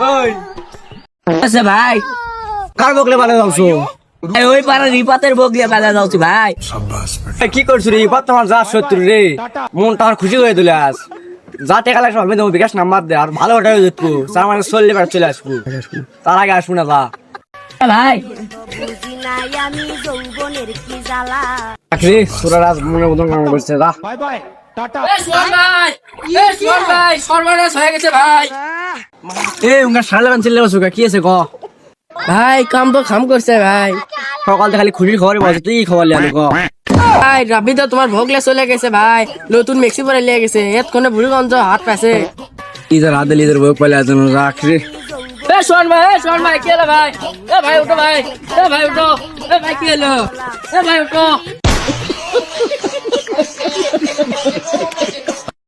ওই আচ্ছা ভাই, কার বকলে ভালো যাচ্ছো? ওই পাড়া রিপাতের বগলে বেলা যাচ্ছি ভাই। কি করছো রে? এবার তোমার যা শত্রু রে, মনটা আমার খুশি হয়ে দিলে আজ। যা টাকা লাগছে আমি তোমার বিকাশ নাম্বার দে, আর ভালো ওটাই দেখবো, তার মানে চললে বেড়া চলে আসবো, তার আগে আসবো না যা। ভাই বুঝি নাই আমি যৌবনের কি জ্বালা। রে সুরার আজ মনের মতন কাম করছে যা। ভাই সর্বনাশ হয়ে গেছে ভাই। এ উনকা সালে বান চিল্লে বসুকা কি আছে ক? ভাই কাম তো খাম করছে ভাই। সকাল থেকে খালি খুশির খবরই বলছে, তুই কি খবর লিয়ালি ক? ভাই রাবি তো তোমার ভোগলে চলে গেছে ভাই, নতুন মেক্সি পরে লিয়ে গেছে, এতক্ষণে বুড়িগঞ্জ হাত পাইছে। ইদার হাতে লিদের বই পাইলে আজ রাখ রে। শোন ভাই কি হলো ভাই? এ ভাই উঠো ভাই, এ ভাই উঠো, এ ভাই কি হলো? এ ভাই উঠো।